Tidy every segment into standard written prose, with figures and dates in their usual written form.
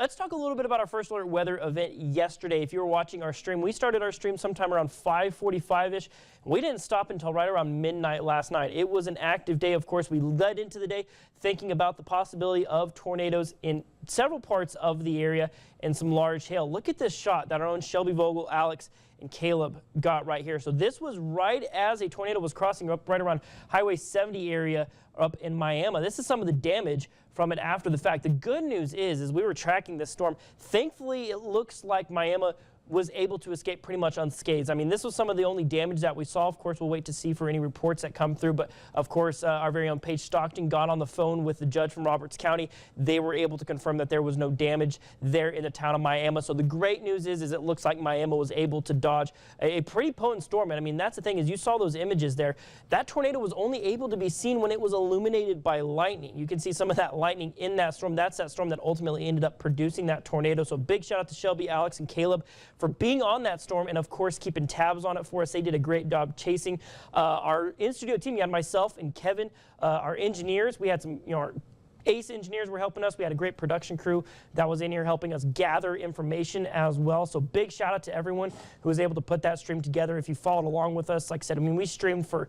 Let's talk a little bit about our first alert weather event yesterday. If you were watching our stream, we started our stream sometime around 5:45-ish. We didn't stop until right around midnight last night. It was an active day. Of course, we led into the day thinking about the possibility of tornadoes in several parts of the area and some large hail. Look at this shot that our own Shelby Vogel, Alex, and Caleb got right here. So this was right as a tornado was crossing up right around Highway 70 area up in Miami. This is some of the damage from it after the fact. The good news is we were tracking this storm. Thankfully, it looks like Miami was able to escape pretty much unscathed. I mean, this was some of the only damage that we saw. Of course, we'll wait to see for any reports that come through. But of course, our very own Paige Stockton got on the phone with the judge from Roberts County. They were able to confirm that there was no damage there in the town of Miami. So the great news is it looks like Miami was able to dodge a pretty potent storm. And I mean, that's the thing is you saw those images there. That tornado was only able to be seen when it was illuminated by lightning. You can see some of that lightning in that storm. That's that storm that ultimately ended up producing that tornado. So big shout out to Shelby, Alex, and Caleb for being on that storm and of course keeping tabs on it for us. They did a great job chasing. Our in-studio team, you had myself and Kevin, our engineers. We had some, our ace engineers were helping us. We had a great production crew that was in here helping us gather information as well. So big shout out to everyone who was able to put that stream together. If you followed along with us, like I said, I mean, we streamed for,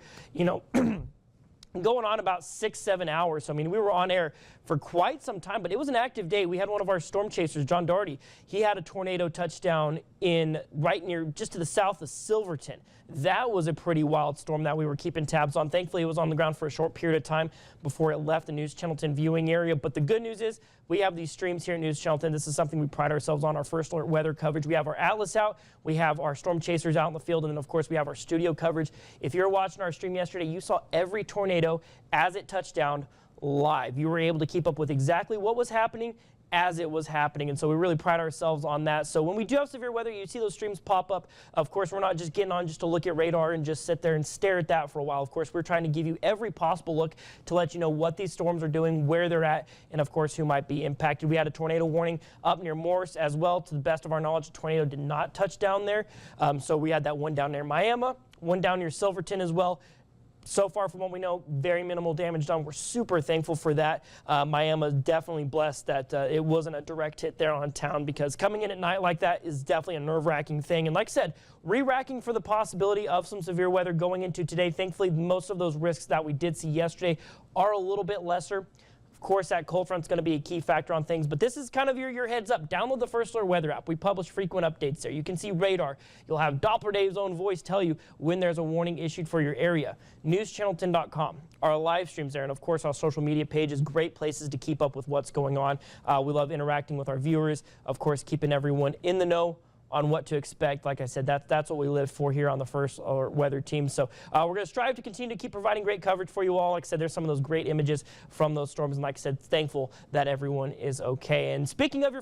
going on about 6-7 hours. So, I mean, we were on air for quite some time, but it was an active day. We had one of our storm chasers, John Daugherty. He had a tornado touchdown in right near, just to the south of Silverton. That was a pretty wild storm that we were keeping tabs on. Thankfully, it was on the ground for a short period of time before it left the News Channel 10 viewing area. But the good news is we have these streams here at News Channel 10. This is something we pride ourselves on, our first alert weather coverage. We have our Atlas out. We have our storm chasers out in the field. And then, of course, we have our studio coverage. If you're watching our stream yesterday, you saw every tornado as it touched down live. You were able to keep up with exactly what was happening as it was happening, and so we really pride ourselves on that. So when we do have severe weather, you see those streams pop up. Of course, we're not just getting on just to look at radar and just sit there and stare at that for a while. Of course, we're trying to give you every possible look to let you know what these storms are doing, where they're at, and of course, who might be impacted. We had a tornado warning up near Morris as well. To the best of our knowledge, the tornado did not touch down there. So we had that one down near Miami, one down near Silverton as well. So far, from what we know, very minimal damage done. We're super thankful for that. Miami is definitely blessed that it wasn't a direct hit there on town, because coming in at night like that is definitely a nerve-wracking thing. And like I said, re-racking for the possibility of some severe weather going into today. Thankfully, most of those risks that we did see yesterday are a little bit lesser. Of course, that cold front's going to be a key factor on things, but this is kind of your heads up. Download the First Alert Weather app. We publish frequent updates there. You can see radar. You'll have Doppler Dave's own voice tell you when there's a warning issued for your area. NewsChannel10.com, our live streams there, and of course our social media pages, great places to keep up with what's going on. We love interacting with our viewers, of course keeping everyone in the know on what to expect. Like I said, that's what we live for here on the First Alert Weather team. So we're going to strive to continue to keep providing great coverage for you all. Like I said, there's some of those great images from those storms, and like I said, thankful that everyone is okay. And speaking of your